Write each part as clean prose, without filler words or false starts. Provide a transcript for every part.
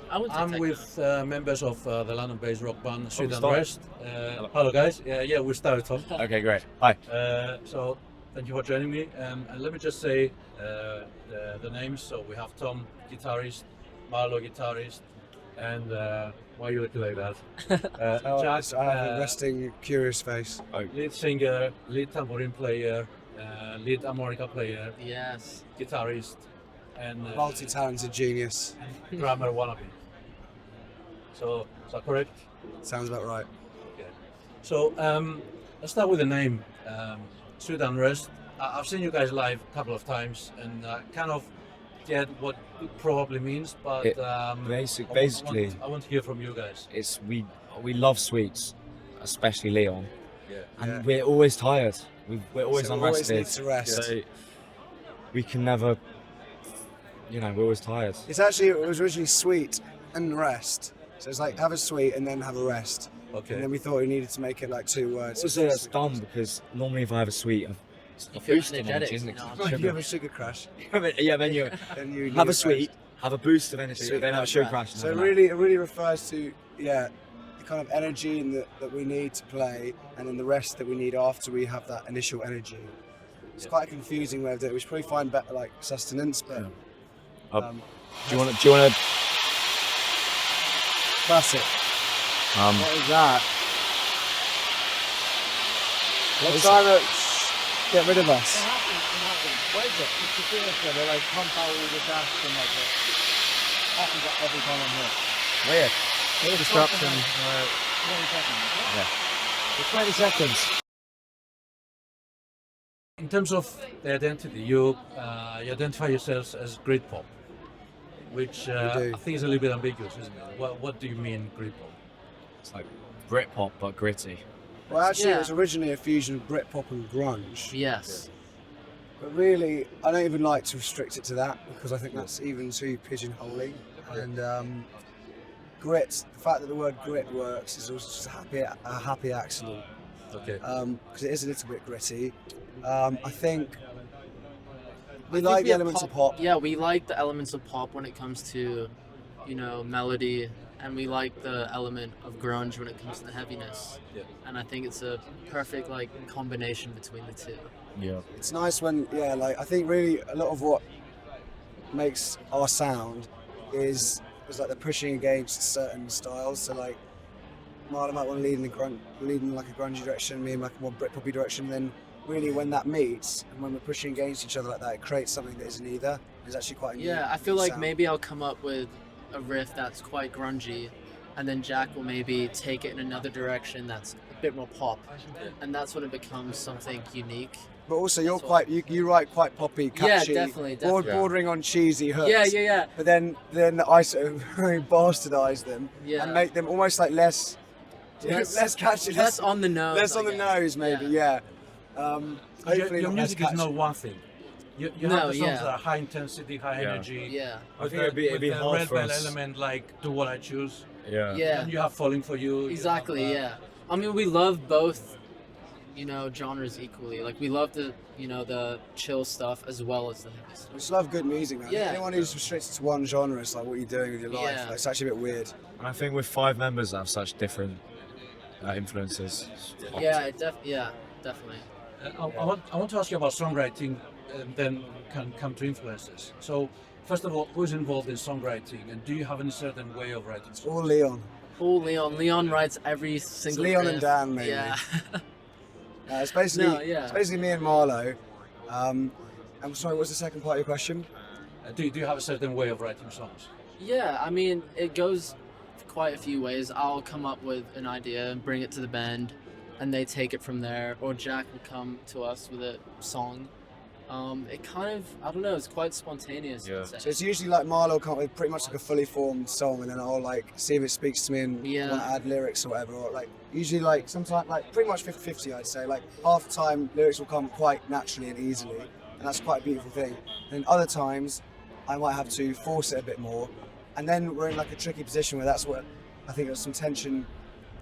I would say I'm techno. with members of the London-based rock band Unrest. Hello guys. Yeah, we started Tom. Okay, great. Hi. So thank you for joining me. And let me just say the names. So we have Tom, guitarist, Marlo, guitarist, and why are you looking like that? Jack, I have a resting, curious face. lead singer, lead tambourine player, lead harmonica player, Yes. guitarist, and Multi-talented genius. drummer wannabe. So is that correct? Sounds about right. Okay. So let's start with the name. Unrest. I've seen you guys live a couple of times and kind of get what it probably means, but Basically, I want to hear from you guys. it's we love sweets, especially Leon, Yeah. and we're always tired. We're always So we always unrested. need to rest. So we can never, we're always tired. It was originally sweet and rest. So it's like have a sweet and then have a rest. Okay. And then we thought we needed to make it like 2 words. Also, that's dumb because normally if I have a sweet, You a feel boost of energetic, energy, isn't it? you know? If you have a sugar crash, Yeah, then you then you have need a sweet, have a boost of energy, Sugar then have a crash. sugar crash. and So have it a nap. really refers to the kind of energy and that we need to play, and then the rest that we need after we have that initial energy. It's quite a confusing way of doing it. We should probably find better like sustenance, but Do you want to? classic. What is that? Let's try to get rid of us. What is it? It's the theatre. They like pump out all the gas and like it happens every time I'm here. Weird. Disruption. 20 seconds. 20 seconds. In terms of the identity, you identify yourselves as grit pop, which do. I think is a little bit ambiguous, isn't it? What do you mean grit pop? It's like Britpop but gritty. Well, actually, Yeah. it was originally a fusion of Britpop and grunge. Yes. But really, I don't even like to restrict it to that because I think that's even too pigeonholing. And grit, the fact that the word grit works is also just a happy accident Okay. because it is a little bit gritty. I think we I think like we the have elements of pop. Yeah, we like the elements of pop when it comes to, melody, and we like the element of grunge when it comes to the heaviness. Yeah. And I think it's a perfect combination between the two. Yeah. It's nice when, I think really a lot of what makes our sound is like the pushing against certain styles. So like Marlo might want to lead in like a grungy direction, me in like a more Britpoppy direction. Then really when that meets and when we're pushing against each other like that, it creates something that isn't either. It's actually quite a Yeah, neat I feel like sound. maybe I'll come up with a riff that's quite grungy, and then Jack will maybe take it in another direction that's a bit more pop, and that's when it becomes something unique. But also you're That's what- you write quite poppy, catchy, Yeah, definitely. bordering on cheesy hooks. Yeah. But then I sort of very bastardize them Yeah. and make them almost like less catchy, Less on the nose. less I on the guess. nose, maybe. Yeah. Hopefully Your not less music is not catchy. one thing. You No, have the songs yeah. that are high intensity, high Yeah. energy. Yeah. I With think the, it'd be with the hard red for bell us. element like Do What I Choose. Yeah. Yeah. And you have Falling For You. you Exactly, have, yeah. I mean, we love both, genres equally. Like, we love the chill stuff as well as the heavy stuff. We just love good music, man. Yeah. Anyone who's restricted to one genre, it's like what you're doing with your life. Yeah. Like, it's actually a bit weird. And I think with 5 members that have such different influences. Yeah, definitely. I want to ask you about songwriting and then can come to influences. So, first of all, who's involved in songwriting and do you have any certain way of writing songs? All Leon. Oh, Leon writes every single Leon riff. and Dan, maybe. Yeah. It's basically yeah. it's basically me and Marlo. I'm sorry, what's the second part of your question? Do you have a certain way of writing songs? Yeah, I mean, it goes quite a few ways. I'll come up with an idea and bring it to the band, and they take it from there. Or Jack will come to us with a song. It kind of, I don't know, it's quite spontaneous. Yeah. I'd say. So it's usually like Marlo will come up with pretty much like a fully formed song, and then I'll like see if it speaks to me and Yeah. want to add lyrics or whatever. Or like usually like sometimes like pretty much 50-50, I'd say. Like half the time lyrics will come quite naturally and easily, and that's quite a beautiful thing. And other times I might have to force it a bit more, and then we're in like a tricky position where that's what I think there's some tension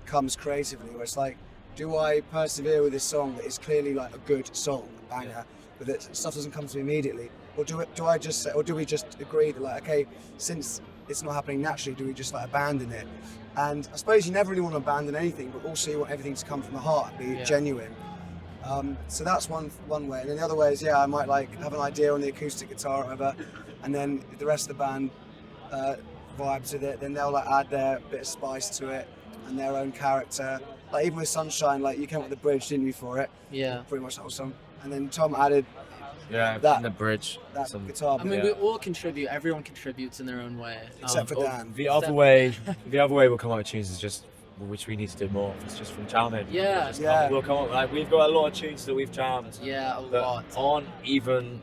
comes creatively, where it's like, do I persevere with this song that is clearly like a good song, a banger, but that stuff doesn't come to me immediately, or do we just agree that like, okay, since it's not happening naturally, do we just like abandon it? And I suppose you never really want to abandon anything, but also you want everything to come from the heart and be genuine. So that's one way. And then the other way is, I might like have an idea on the acoustic guitar or whatever, and then if the rest of the band vibes with it, then they'll like add their bit of spice to it and their own character. Like even with Sunshine, like you came up with the bridge, didn't you, for it? Yeah. Pretty much that whole song. And then Tom added the bridge. that guitar. I mean, we all contribute. Everyone contributes in their own way. Except for Dan. The other way we'll come up with tunes is just which we need to do more. It's just from jamming. Yeah. We'll come up like we've got a lot of tunes that we've jammed. Yeah, a that lot. Aren't even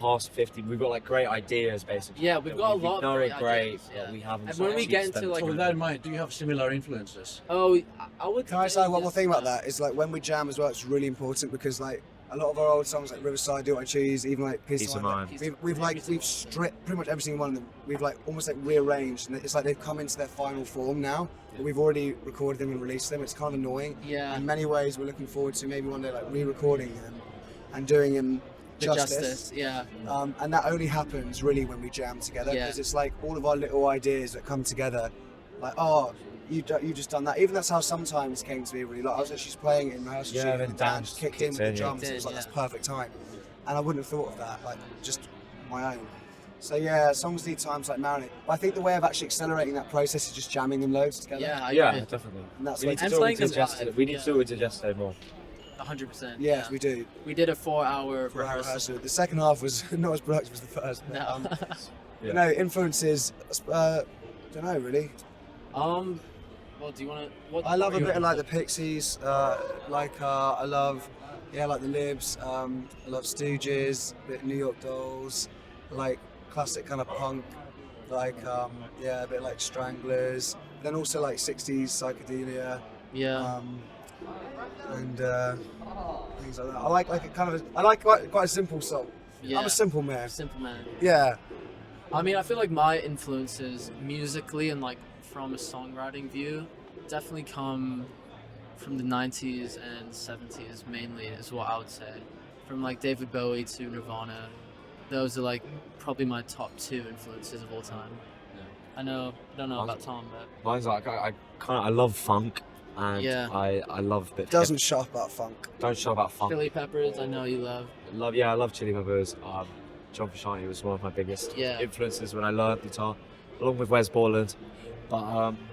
past 50. We've got like great ideas basically. Yeah, we've got a lot of great great, ideas, but we haven't. And when we get into like, So with that in mind, do you have similar influences? oh, I would. Can I say one more thing about that? Is like when we jam as well, it's really important because like a lot of our old songs like Riverside, Do What I Choose, even like Peace of Mind. We've stripped pretty much every single one of them. We've like almost like rearranged, and it's like they've come into their final form now. But we've already recorded them and released them. It's kind of annoying. Yeah. In many ways, we're looking forward to maybe one day like re-recording them and doing them justice. Yeah. And that only happens really when we jam together because it's like all of our little ideas that come together. Like, oh, you just done that. Even that's how sometimes came to be really. Like I was actually just playing it in my house and Dan just kicked in with the drums. It was like that's perfect time, and I wouldn't have thought of that. Like just my own. So yeah, songs need time to like marinate. But I think the way of actually accelerating that process is just jamming them loads together. Yeah, definitely. And that's We like need to playing do it them live. We need to do it yesterday more. 100%. yes, we do. We did a 4-hour For our rehearsal. rehearsal. The second half was not as productive as the first. No. No influences. Don't know really. Well, do you want to? I love a bit of like the Pixies. I love, like the Libs. I love Stooges, a bit of New York Dolls, like classic kind of punk, like a bit like Stranglers. Then also like 60s psychedelia. Yeah. And things like that. I like a kind of I like quite a simple song. Yeah. I'm a simple man. Simple man. Yeah. I mean, I feel like my influences musically and like from a songwriting view definitely come from the 90s and 70s mainly is what I would say. From like David Bowie to Nirvana, those are like probably my top 2 influences of all time. Yeah. I don't know about Tom, but Mine's like I love funk and I love a bit. Doesn't shut up about funk. Don't show about funk. Chili Peppers, I know you love. I love Chili Peppers. John Frusciante was one of my biggest influences when I learned guitar, along with Wes Borland. But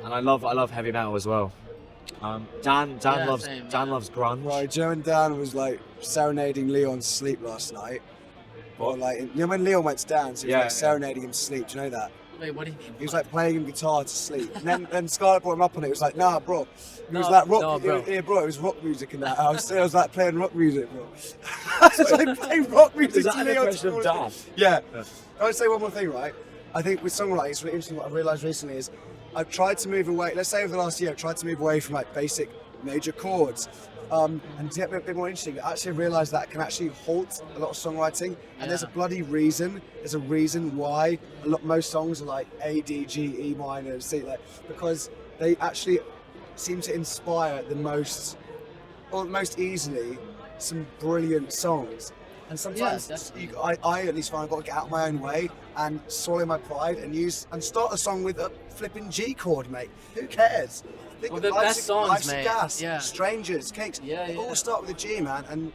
and I love heavy metal as well. Dan loves grunge. Right, Joe and Dan was like serenading Leon to sleep last night. Or like, you know when Leon went to Dan, so he was like serenading him to sleep. Do you know that? Wait, what do you mean? He was like playing him guitar to sleep. And then Scarlett brought him up on it. He was like, nah, bro. He was like, rock. No, bro. Yeah, bro, it was rock music and that. I was like playing rock music, bro. I was like playing rock music Is that to an Leon. impression of Dan? Yeah. I would say one more thing, right? I think with songwriting, it's really interesting what I've realised recently is I've tried to move away, let's say over the last year, I've tried to move away from like basic major chords. And to get a bit more interesting, I actually realised that can actually halt a lot of songwriting. And there's a bloody reason. There's a reason why most songs are like A, D, G, E minor, C, like, because they actually seem to inspire the most easily some brilliant songs. And sometimes I at least find I've got to get out of my own way and swallow my pride and start a song with a flipping G chord, mate. Who cares? Well, the best songs, Life's mate. Gas, Yeah. Strangers, Cakes. They all start with a G, man.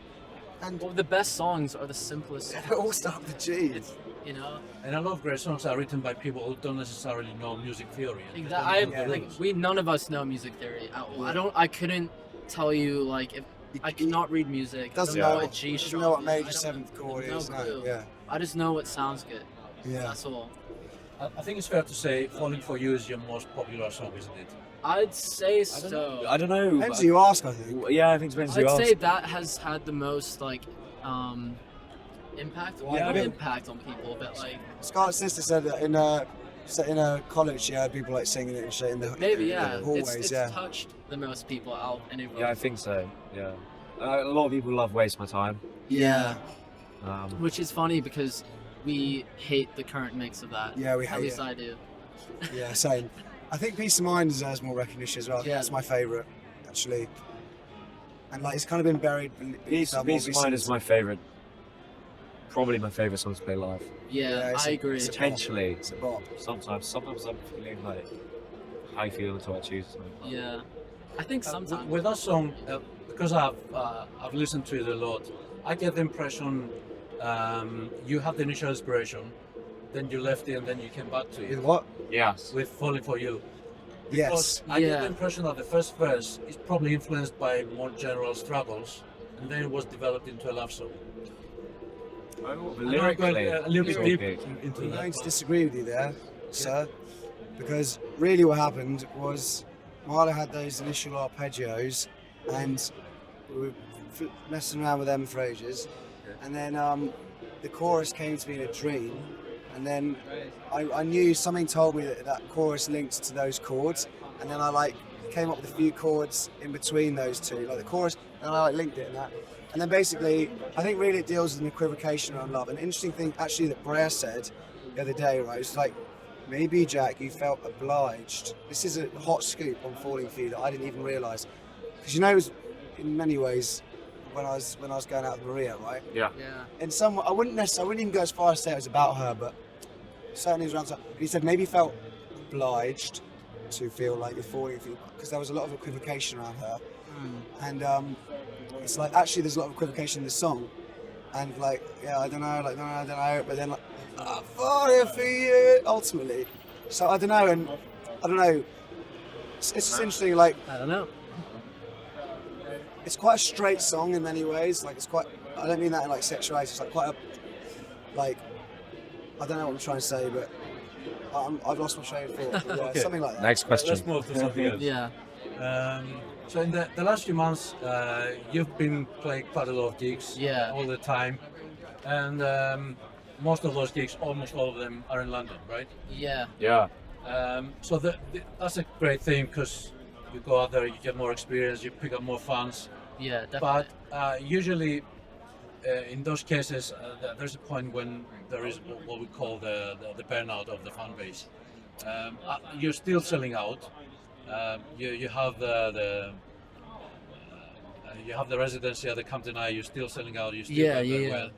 And Well, the best songs are the simplest songs. they all start with a G. It's, you know. And a lot of great songs are written by people who don't necessarily know music theory. Exactly. None of us know music theory at all. I couldn't tell you like if I cannot read music. Doesn't I don't know what G doesn't sharp know what is. major I don't- seventh chord no is. No, clue. yeah. I just know what sounds good. Yeah. That's all. I think it's fair to say Falling For You is your most popular song, isn't it? I'd say so. I don't know. Depends who you ask, I think. Yeah, I think it depends who I'd you say ask. that has had the most like impact. Well, not impact on people, but like Scarlett's sister said that in a college she heard people like singing it and shit in the hallways. It's touched the most people out anywhere. Yeah, I think so. Yeah, a lot of people love Waste My Time. Yeah. Um, Which is funny because we hate the current mix of that. Yeah, we hate At least it. I do. Yeah, same. I think Peace of Mind deserves more recognition as well. I think Yeah. that's my favourite, actually. And like it's kind of been buried beneath Peace our of more Mind is recent- my favourite. probably my favourite song to play live. Yeah, I agree. Potentially. It's a bop. Sometimes I'm feeling like how you feel until I choose something. Yeah, I think sometimes. With that song, because I've listened to it a lot, I get the impression you had the initial inspiration, then you left it, and then you came back to it. With what? Yes. With Falling for You. Yes. I get the impression that the first verse is probably influenced by more general struggles, and then it was developed into a love song. Lyrically, a little bit deep okay. into I'm that. going to disagree with you there, sir, because really what happened was Marlo had those initial arpeggios, and we were messing around with them for ages, and then the chorus came to me in a dream, and then I knew something told me that chorus linked to those chords, and then I came up with a few chords in between those two, like the chorus, and I linked it and that. And then basically, I think really it deals with an equivocation around love. An interesting thing actually that Brea said the other day, right, was like, maybe Jack, you felt obliged. This is a hot scoop on Falling for You that I didn't even realise. Because it was in many ways when I was going out with Maria, right? Yeah. Yeah. In some, I wouldn't even go as far as to say it was about her, but certainly it was around something. He said maybe felt obliged to feel like you're falling for you, because there was a lot of equivocation around her. And it's like, actually there's a lot of equivocation in the song, and like, yeah, I don't know, but then like, I'm falling for you, ultimately. So I don't know, it's just interesting, like, I don't know. it's quite a straight song in many ways, like it's quite, I don't mean that in like sexuality, it's like quite a, like, I don't know what I'm trying to say, but I've lost my train of thought, but yeah, Okay. something like that. Next question. Let's move to something else. Yeah. So in the last few months, you've been playing quite a lot of gigs, Yeah. all the time, and most of those gigs, almost all of them, are in London, right? Yeah. Yeah. So that's a great thing, because you go out there, you get more experience, you pick up more fans. Yeah, definitely. But usually, in those cases, there's a point when there is what we call the burnout of the fan base. You're still selling out. You have the you have the residency at the Camden Eye. You're still selling out. You still doing very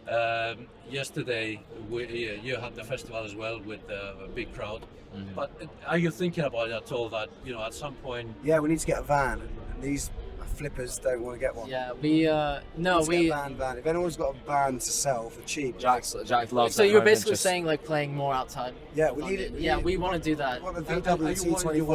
well. Yesterday, you had the festival as well with a big crowd. Mm-hmm. But are you thinking about it at all? That at some point. Yeah, we need to get a van, and these flippers don't want to get one. Yeah, we no, Let's we. get a van. If anyone's got a van to sell for cheap, Jack loves. So that you're moment, basically just- saying like playing more outside. yeah, we London. need it. Yeah, we want to do that. We want a And VW you T25.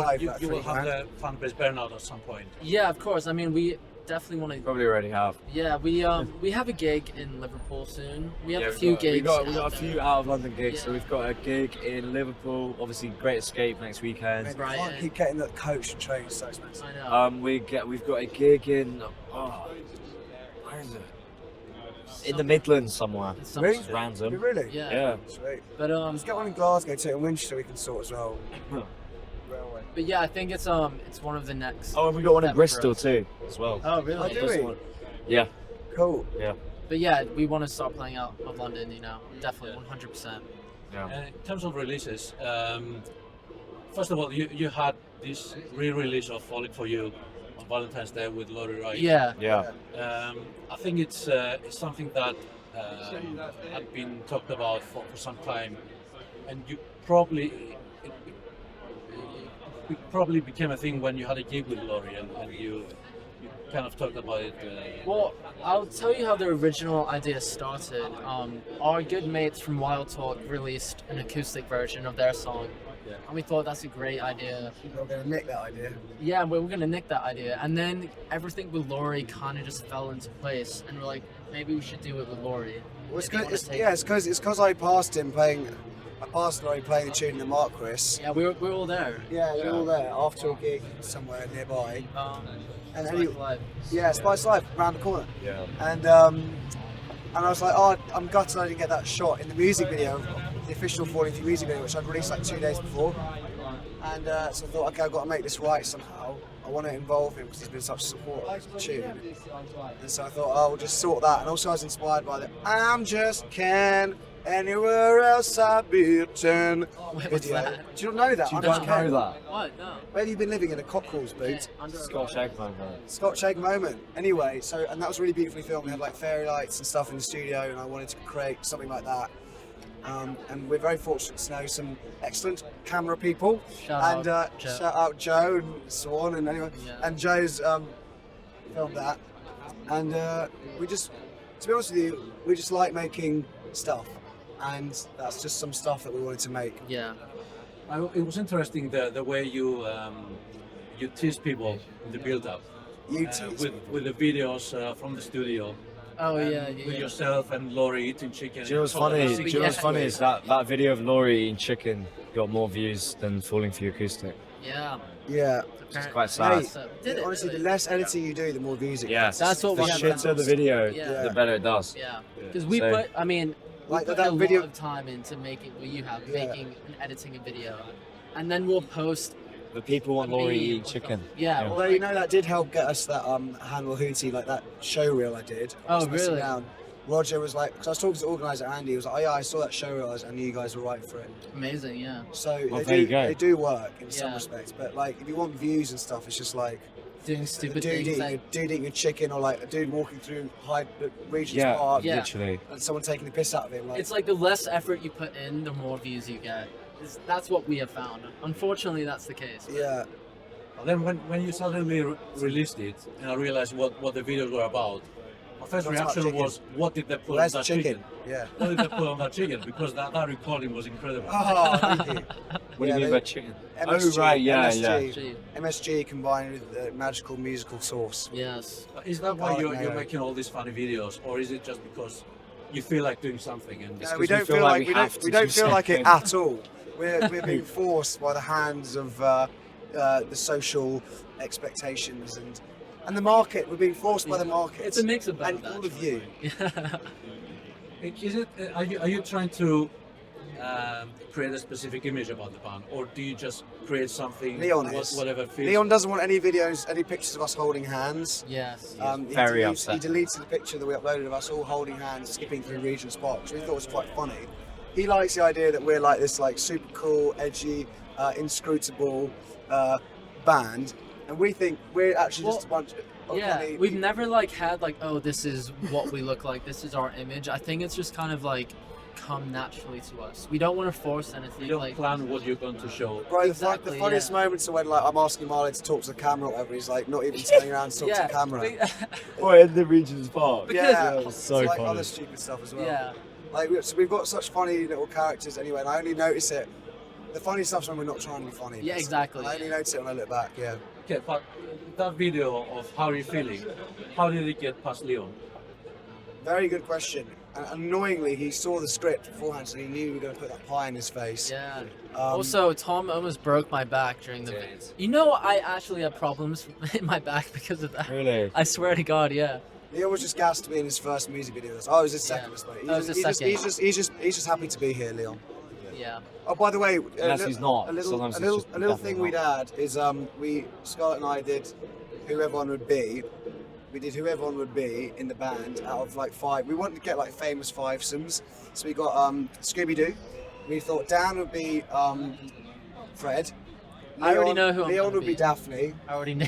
will have the fan base burnout at some point. Yeah, of course. I mean, we definitely want to. Probably already have. Yeah, we have a gig in Liverpool soon. We have Yeah, a we've few got- gigs. We've got out a there. few out of London gigs. So Yeah. we've got a gig in Liverpool. Obviously, Great Escape next weekend. Man, Right, you can't yeah. keep getting that coach and train, it's so expensive. I know. We've got a gig in. Where is it? In the Midlands somewhere. It's Really? It's random. Really? Yeah. Yeah. Sweet. But Let's get one in Glasgow too, and Winchester we can sort as well. Railway. but yeah, I think it's one of the next. Oh, and we got one in step for Bristol us. too, as well. Oh really? Oh, do we? Yeah. Cool. Yeah. But yeah, we want to start playing out of London. Definitely 100%. Yeah. And in terms of releases, first of all, you had this re-release of Falling for You on Valentine's Day with Laurie Wright. Yeah. Yeah. I think it's something that had been talked about for some time, and you probably it probably became a thing when you had a gig with Laurie, and you kind of talked about it. Well, I'll tell you how the original idea started. Our good mates from Wild Talk released an acoustic version of their song, Yeah. and we thought that's a great idea. We're going to nick that idea. Yeah, we were gonna nick that idea, and then everything with Laurie kind of just fell into place, and we're like, maybe we should do it with Laurie. Well, it's If you wanna because take- it's because I passed him playing. I passed Laurie playing the tune in the Marquis. Yeah, we're all there. Yeah, we were all there after a gig somewhere nearby. And Spice anyway, Live. yeah, Spice Live around the corner. Yeah. And I was like, oh, I'm gutted I didn't get that shot in the music video, the official Falling for You music video, which I'd released like 2 days before. And so I thought, okay, I've got to make this right somehow. I want to involve him because he's been such a support of the tune. And so I thought, oh, we'll just sort that. And also I was inspired by the I'm Just Ken Anywhere else I'd be a 10. Wait, what's Video. that? Do you not know that? You I'm don't just know kidding. that? What? No. Where have you been living in a cockles boot? Scotch egg moment. Scotch egg moment. Anyway, so and that was really beautifully filmed. We had like fairy lights and stuff in the studio, and I wanted to create something like that. And we're very fortunate to know some excellent camera people. Shout out Joe. Shout out Joe and Swan and anyone. Yeah. And Joe's filmed that. And we just, to be honest with you, we just like making stuff, and that's just some stuff that we wanted to make. Yeah. It was interesting the way you tease people in the build-up. You tease with the videos from the studio. Oh and yeah. With yourself and Laurie eating chicken. Do you know what's funny? Do you know what's funny is that video of Laurie eating chicken got more views than Falling for Your Acoustic. Yeah. Yeah. It's quite sad. Did Honestly, it the less editing you do, the more views it Yeah, gets. That's what the we have shitter the video, Yeah. the better it does. Yeah. Because we So- put, I mean, we Like put that a video- lot of time into making what you have, Yeah. making and editing a video, and then we'll post. The people want Laurie Me eating or chicken. Yeah. Yeah. or Although you know that did help get us that Hannibal Hootie, like that show reel I did. I Oh, was messing really? around. Roger was like, because I was talking to the organizer Andy, he was like, oh yeah, I saw that show reel and knew you guys were right for it. Amazing. Yeah. So Well, there you go. they do work in some Yeah. respects, but like if you want views and stuff, it's just like Doing a stupid dude things like eating a chicken, or like a dude walking through Hyde Regent's Yeah, Park, Yeah. literally. and someone taking the piss out of him. Like, it's like the less effort you put in, the more views you get. That's what we have found. Unfortunately, that's the case. yeah, And then when you suddenly released it, and I realized what the videos were about, my first What's about reaction chicken? was, what did they put where's on the that chicken? chicken? Yeah. What did they put on that chicken? Because that recording was incredible. Oh, thank you. What do you mean by chicken? MSG, Oh, right, yeah, MSG, Gee, MSG combined with the magical musical sauce. yes. Is that why Garlic you're mayo. making all these funny videos, or is it just because you feel like doing something? And No, 'cause we don't we feel feel like like we have to we don't do feel like it something. at all. We're being forced by the hands of the social expectations and the market. We're being forced by the market. It's a mix of both. and all of you. Is it? Are you trying to create a specific image about the band, or do you just create something? Leon is. Whatever feels. Leon doesn't want any videos, any pictures of us holding hands. Yes. He very deletes, upset. He deleted the picture that we uploaded of us all holding hands, skipping through Regent's Park, which we thought was quite funny. He likes the idea that we're like this like super cool, edgy, inscrutable band, and we think we're actually just a bunch of Yeah, funny we've people. never like had like, oh, this is what we look like. This is our image. I think it's just kind of like come naturally to us. We don't want to force anything. You don't Like, plan what you're going to show. Bro, Exactly, the funniest yeah. moments are when like I'm asking Marlo to talk to the camera or whatever. He's like not even turning around to talk to yeah, the camera. Or in the Regent's Park. Because- yeah, It's so it's like funny. other stupid stuff as well. yeah. Like so we've got such funny little characters anyway, and I only notice it. The funny stuff's when we're not trying to be funny. Yeah, basically. exactly. I only notice it when I look back. Yeah. Okay, but that video of how you're feeling, how did it get past Leon? Very good question. And annoyingly, he saw the script beforehand, so he knew we were going to put that pie in his face. Yeah. Um, Also, Tom almost broke my back during the. Did. You know, I actually have problems in my back because of that. Really? I swear to God, yeah. Leo was just gassed to be in his first music video. Oh, it was his second, Yeah. I suppose. Oh, it was his second. He's just happy to be here, Leon. Yeah. Oh, by the way, Unless he's not. a little, Sometimes a it's little, just a little definitely thing we'd not. add is Scarlett and I did Who Everyone Would Be. We did Who Everyone Would Be in the band out of like 5. We wanted to get like famous fivesomes, so we got Scooby Doo. We thought Dan would be Fred. I already know who I'm Leon gonna would be be. Daphne. I already knew.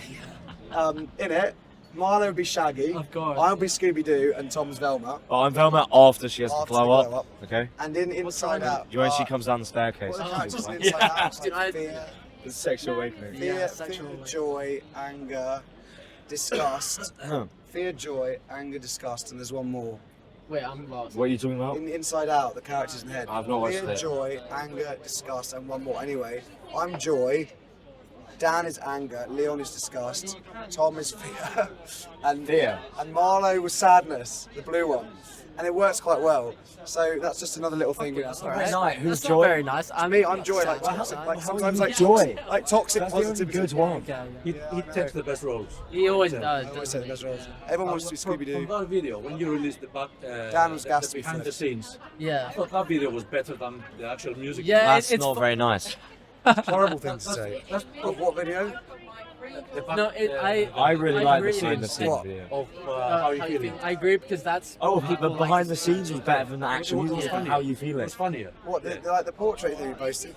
In it, Marlo would be Shaggy. Of course. I'll be Scooby Doo, and Tom's Velma. Oh, I'm Velma after she has to After blow they blow up. Okay? And in Inside going on? Out. You when she comes down the staircase. What are the Oh, characters in Like, Inside Out? It's Dude, like I- fear, it's sexual awakening. Yeah, fear, sexual fear, awakening. joy, anger, disgust. Fear, joy, anger, disgust, and there's one more. Wait, I'm lost. What are you talking about? In Inside Out, the characters in the head. I've not watched Fear, it. joy, anger, disgust, and one more. Anyway, I'm joy. Dan is anger. Leon is disgust. Tom is fear. And Fear. And Marlo was sadness, the blue one. And it works quite well. So that's just another little thing. That's To alright. Right, who's That's Joy? not very nice. I'm joy, like Sad. toxic, like how are sometimes you like joy? like toxic That's the only positivity. good one. Yeah, He yeah. takes the best roles. He always does. I always say the doesn't best he? roles. Everyone wants to be From Scooby Doo. that video, when you released the back, Dan was gassed to be behind Fred. the scenes, Yeah. I thought that video was better than the actual music. Yeah, That's it's not fu- very nice. Horrible thing to say. Of what video? No, I really like the agree. behind the scenes What? video. Of how you feeling? I agree because that's. Oh, people but like behind to the see. scenes was better than the actual It was music. funnier. How you feel It's it? funnier. What, the portrait thing you posted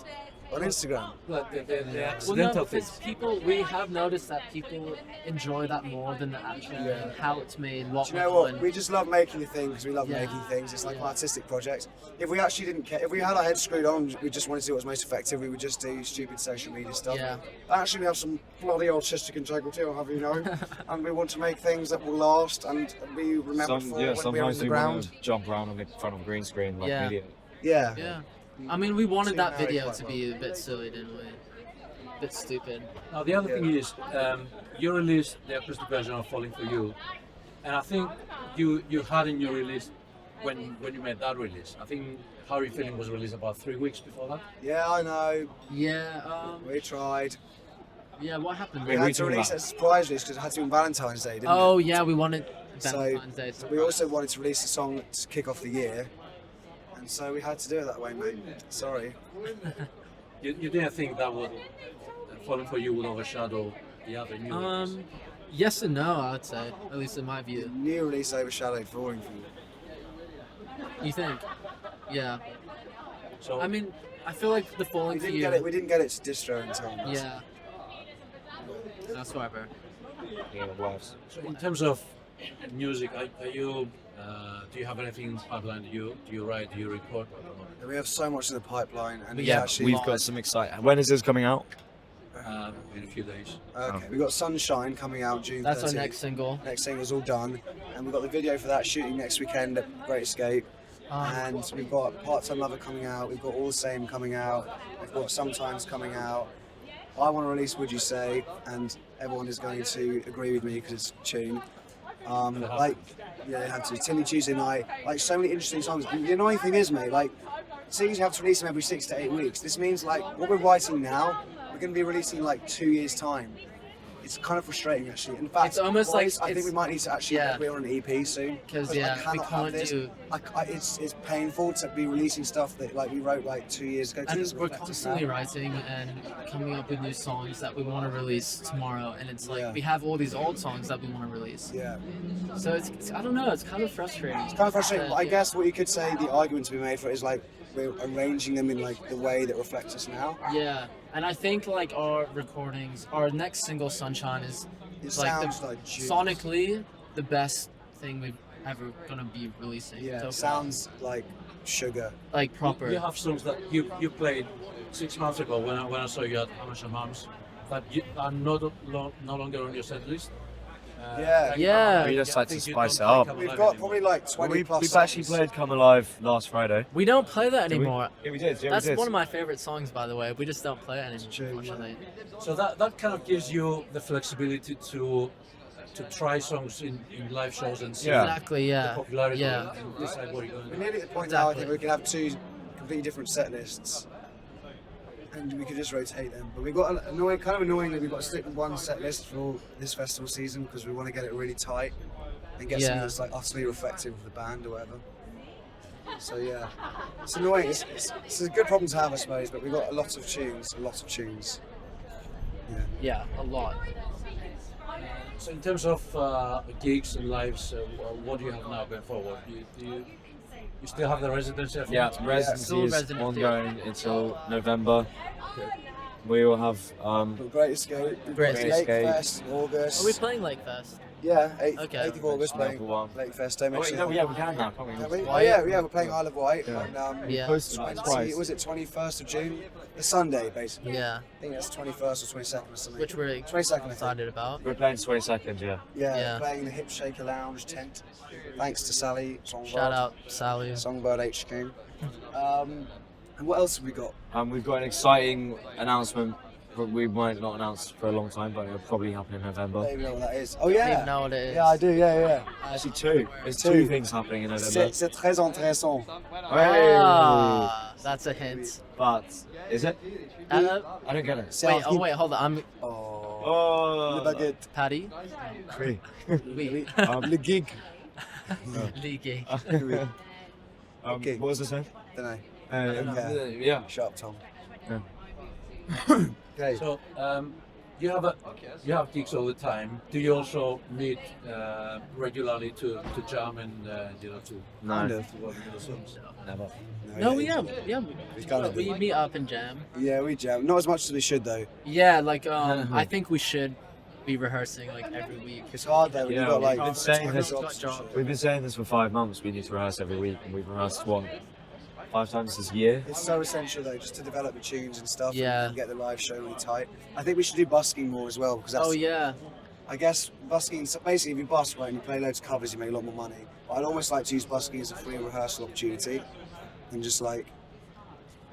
on Instagram? Like the Well, no, accidental because things. we have noticed that people enjoy that more than the actual how it's made. What Do you know we're what? doing. We just love making the thing because we love Yeah. making things. It's like an Yeah. artistic project. If we actually didn't care, if we had our heads screwed on, we just wanted to do what was most effective, we would just do stupid social media stuff. Yeah. Actually, we have some bloody artistic integrity, I'll have you know. And we want to make things that will last and be remembered for when we're on Sometimes the we ground. want to jump around on the front of a green screen like Yeah. media. Yeah. Yeah. I mean, we wanted Seen that Harry video quite to well. be a bit silly, didn't we? A bit stupid. Now the other thing is, you released the acoustic version of "Falling for You," and I think you had in your release when you made that release. I think "How Are You Feeling" was released about 3 weeks before that. Yeah, I know. Yeah. We tried. Yeah. What happened? We Wait, had to talking release it about? as a surprise release because it had to be on Valentine's Day, didn't Oh it? yeah, we wanted So, Valentine's Day. We also wanted to release a song to kick off the year. And so we had to do it that way, mate. Sorry. You didn't think that would "Falling for You" would overshadow the other new release? Yes and no, I would say, at least in my view. New release overshadowed Falling for You. You think? Yeah. So I mean, I feel like the We Falling for didn't You. get it. We didn't get it to distro in time. Yeah. That's whatever. Yeah, it was. So in terms of music, are you do you have anything in the pipeline? Do you write? Do you record? We have so much in the pipeline, and Yeah, it's actually We've got some exciting. When is this coming out? In a few days. okay. We've got Sunshine coming out June 13th. That's our next single. Next single's all done, and we've got the video for that shooting next weekend at Great Escape. And we've got Part-Time Lover coming out. We've got All the Same coming out. We've got Sometimes coming out. I want to release Would You Say, and everyone is going to agree with me because it's a tune. Like, yeah, they had to. Tilly Tuesday Night, like so many interesting songs. And the annoying thing is, mate, like, seeing you have to release them every 6 to 8 weeks, this means like what we're writing now, we're going to be releasing in like 2 years' time. It's kind of frustrating, actually. In fact, It's almost boys, like I think we might need to actually yeah. agree on an EP soon. Because I yeah, we cannot have can't this. do. It's painful to be releasing stuff that like we wrote like 2 years ago. 'cause And it's we're reflective constantly now. writing and coming up with new songs that we want to release tomorrow, and it's like Yeah. we have all these old songs that we want to release. Yeah, So it's I don't know, it's kind of frustrating. it's kind of frustrating. But I Yeah. guess what you could say the argument to be made for it is like we're arranging them in like the way that reflects us now. Yeah, and I think like our recordings, our next single, Sunshine, is It like sounds like juice. sonically the best thing we've ever gonna be releasing. Yeah, so it sounds like sugar. like proper. You have songs that you played 6 months ago when I saw you at Amateur Moms that are no longer on your set list. Yeah. Yeah. We just I like to think you spice don't it play up. Come We've Alive got anymore. probably like 20 plus We've actually songs. played Come Alive last Friday. We don't play that Did we? anymore. Yeah, we did. Yeah, That's we did. one of my favorite songs, by the way. We just don't play it anymore, true, unfortunately. So that kind of gives you the flexibility to try songs in live shows and see Yeah. Exactly. the Yeah. popularity Yeah. and decide what you're going to We're do. nearly at the point now I think Exactly. we can have 2 completely different set lists. And we could just rotate them. But we've got kind of annoying that we've got to stick with one set list for this festival season because we want to get it really tight and get something Yeah. that's like utterly reflective of the band or whatever. So yeah, it's annoying. It's a good problem to have, I suppose. But we've got a lot of tunes. Yeah. Yeah, a lot. So in terms of gigs and lives, what do you have now going forward? You still have the residency? I think? Yeah, residency Still is residency. ongoing until November. We will have But Great Escape, Great Lake Escape. Fest in August. Are we playing Lake Fest? Yeah, 8th, Okay. 8th of August Another playing one. Lake Fest. Don't Oh, wait, mention no, that. yeah, we can now, can't we? Can we? Oh White? yeah, we're playing Isle of Wight Yeah. on Yeah. Posted it twice. was it 21st of June? The Sunday, basically. Yeah. I think that's 21st or 22nd or something. Which we're 22nd, I think. excited about. We're playing 22nd, yeah. Yeah, Yeah. playing in the Hip Shaker Lounge tent. Thanks to Sally, Songbird. Shout out Sally. Songbird HQ. And what else have we got? We've got an exciting announcement. But we might not announce for a long time, but it'll probably happen in I November. don't even know what that is. Oh I don't yeah. even know what it is. Yeah, I do. Yeah. Actually, two. There's Two. two things happening in November. C'est très intéressant. Ah, that's a hint. But is it? Uh, I don't get it. C'est wait, un oh hint. wait, hold on. I'm Le Oh. baguette. Patty. Oui. Oui. Le gig. Leaky. Okay. What was I saying? Don't know. Uh, Okay. yeah. Shut up, Tom. Okay. So you have gigs all the time. Do you also meet regularly to jam and to Kind No, of. work with the songs? never. No, yeah, yeah, We kind of we do. meet up and jam. Yeah, we jam. Not as much as we should though. Yeah, like I think we should be rehearsing like every week. It's hard though when Yeah, you've got we've been saying this. jobs and Job. shit. We've been saying this for 5 months. We need to rehearse every week, and we've rehearsed what 5 times this year. It's so essential though, just to develop the tunes and stuff. Yeah. And get the live show really tight. I think we should do busking more as well because that's. Oh yeah, I guess busking. So basically, if you busk right and you play loads of covers, you make a lot more money. But I'd almost like to use busking as a free rehearsal opportunity, and just like.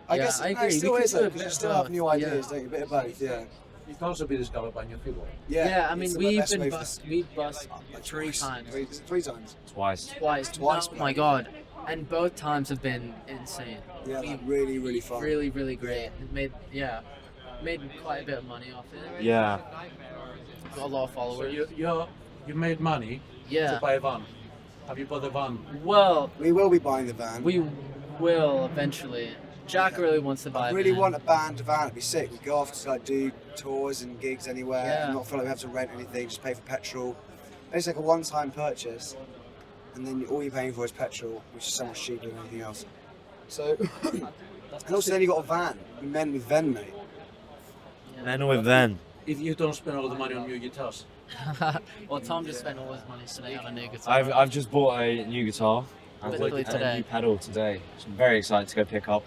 I Yeah, guess I no, agree. it We still could is do though, a because bit you of still have both, new yeah. ideas, don't you? A bit of both, yeah. You can also be discovered by new people. yeah. I mean, it's the we've best been way for- we've busked three times, Three times. Twice. twice. Twice, Oh my god, and both times have been insane. Yeah, We like really, really fun. really great. It made quite a bit of money off it. Yeah. Got a lot of So followers. you made money Yeah. to buy a van. Have you bought a van? Well, We will be buying the van. we will eventually. Jack really wants to buy. I a really van. want a band van. It'd be sick. We go off to like do tours and gigs anywhere, Yeah. and not feel like we have to rent anything. Just pay for petrol. It's like a one-time purchase, and then all you're paying for is petrol, which is so much cheaper than anything else. So, and also then you got a van. Men with Ven, mate. And with then. If you don't spend all the money on new guitars. Well, Tom just spent all his money today on a new guitar. I've just bought a new guitar and Literally a today. new pedal today. So I'm very excited to go pick up.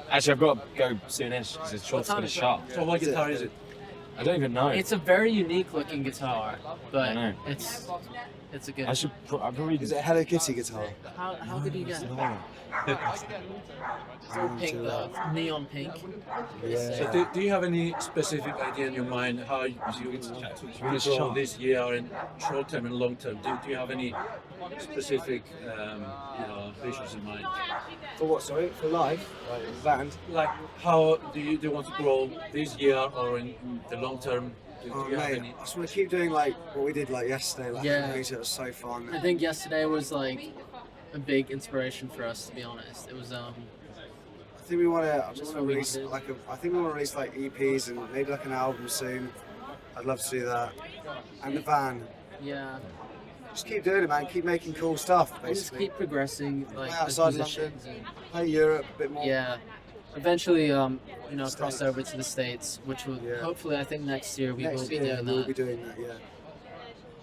Actually, I've got to go soonish because his shop's time going to is it? shut. So what guitar is it? I don't even know. It's a very unique looking guitar, I but know. it's a good. I should. I probably. Is it a Hello Kitty guitar? How did you get it? No. So pink though, neon pink. Yeah. So do you have any specific idea in your mind how you want to grow this year in short term and long term? Do you have any specific visions in mind? For what? Sorry, for live, like a band. Like how do you want to grow this year or in the long term? Do Oh, you have mate, any? I just want to keep doing like what we did like yesterday. Like Yeah. it was so fun. I think yesterday was like a big inspiration for us, to be honest. It was I think we want to Just release release it. like I think we want to release like EPs and maybe like an album soon. I'd love to do that. And the van. yeah. Just keep doing it, man. Keep making cool stuff, We'll just basically. keep progressing like as Outside musicians. Play Europe a bit more. Yeah. Eventually, cross States. over to the States, which will Yeah. hopefully I think next year we will Next be year doing we'll that. be doing that. Yeah.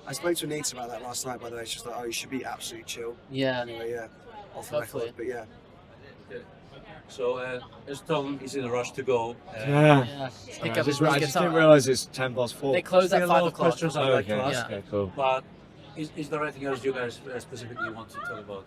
I spoke to Anita about that last night, by the way. She's like, "Oh, you should be absolutely chill." Yeah. Anyway, yeah. Off the Hopefully. record, but yeah. So as Tom is in a rush to go, Yeah. Yeah. I Pick up his just, I just didn't guitar. realize it's 4:10. They close there at are a lot 5 of o'clock. questions Oh, I'd like okay. to ask, Yeah. Okay, cool. but is there anything else you guys specifically want to talk about?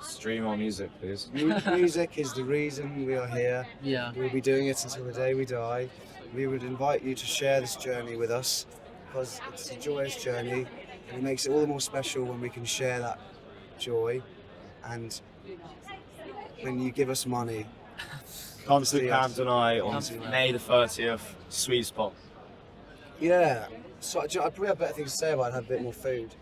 Stream our music, please. Music is the reason we are here. Yeah. We'll be doing it until the day we die. We would invite you to share this journey with us because it's a joyous journey and it makes it all the more special when we can share that joy and when you give us money. Concert See Camp us. and I on Concert Camp. May the 30th. Sweet spot. Yeah, so I probably have better things to say about it, have a bit more food.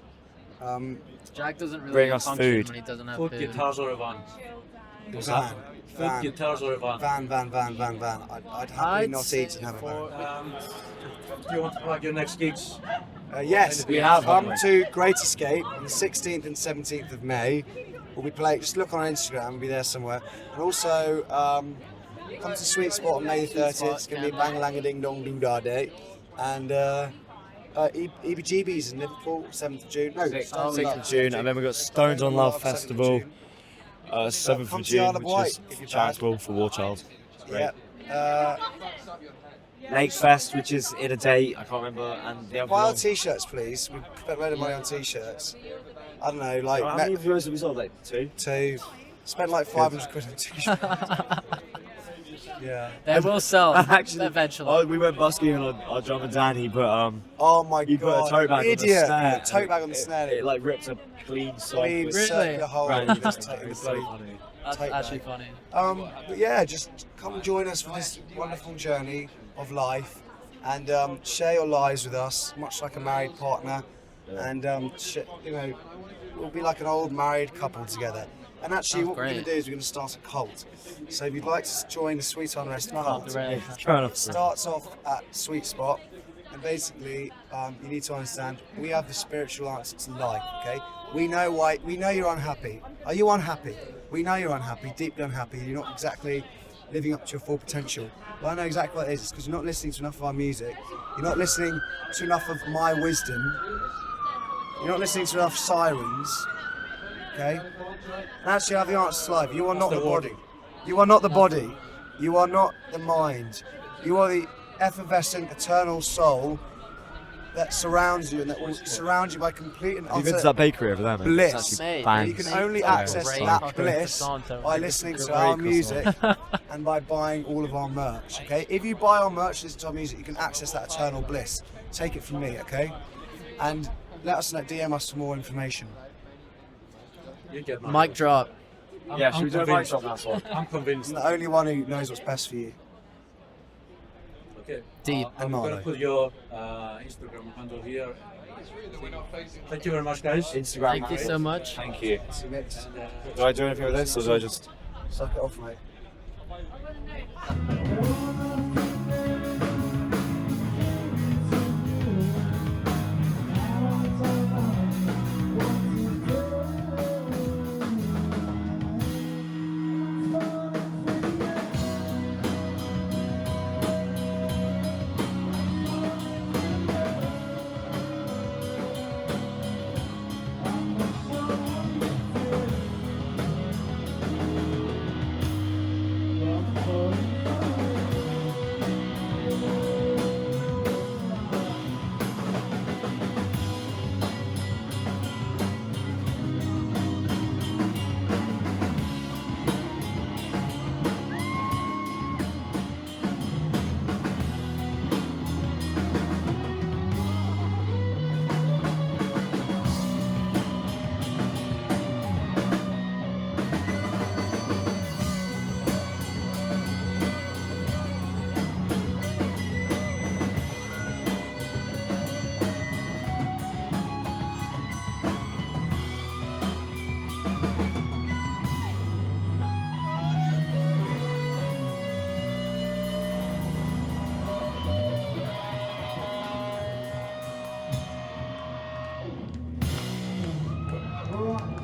Jack doesn't really Bring us function food. when he doesn't have Food, food. guitars, or a van? What's van, that? Food, van, guitars, or a van? van. I'd happily I'd not eat and have a for- van. Do you want to plug your next gigs? Yes, We have, come haven't to Great Escape on the 16th and 17th of May. We'll be playing. Just look on Instagram. We'll be there somewhere. And also come to Sweet Spot on May the 30th. It's going to be Bang Lang a Ding Dong Doo Da Day. And EBGB's in Liverpool, 7th of June. No, 6th of June, and then we've got Stones on Love 7th of Festival, June. 7th Come of to the Isle June, of which Wight is if you're charitable for War Child. Yeah. Lake Fest, which is in a date, I can't remember, and the other Buy our one. T-shirts, please. We spent a load of money on T-shirts. I don't know, like How many viewers have we sold? Like 2? spent like 500 quid on T-shirts. Yeah. They will sell Actually, eventually. Oh, we went busking and our drummer Danny, but Oh my he put god. a tote bag on the Idiot. snare. A tote bag on the snare. It like ripped a clean sock. Clean with- circular hole. Right, and just take the it's so bloody- funny. That's take actually back. funny. But yeah, just come join us for this wonderful journey of life and share your lives with us, much like a married partner. And we'll be like an old married couple together. And actually, Sounds what we're going great. to do is we're going to start a cult. So if you'd like to join the Sweet Unrest cult, Fair it starts off at Sweet Spot. And basically, you need to understand, we have the spiritual answer to life, okay? We know why, we know you're unhappy. Are you unhappy? We know you're unhappy, deeply unhappy. You're not exactly living up to your full potential. Well, I know exactly what it is. It's because you're not listening to enough of our music. You're not listening to enough of my wisdom. You're not listening to enough sirens, okay? And actually, I have the answer to life. You are not the body. You are not the body. You are not the mind. You are the effervescent, eternal soul that surrounds you and that will surround you by complete and You've been to utter that bakery over there, mate. bliss. It's actually Mate, bang. You can only Great. access Great. that bliss by listening to our music and by buying all of our merch, okay? If you buy our merch, listen to our music, you can access that eternal bliss. Take it from me, okay? And let us know, DM us for more information. You get my Mic drop. Yeah, should we do a mic convinced. drop that one? I'm convinced. I'm the only one who knows what's best for you. Okay. Deep. I'm going to Marlo. put your Instagram handle here. Thank you very much, guys. Instagram. Thank you so much. Thank you. ArtsyMix. Do I do anything with this, or do I just? Suck it off, mate.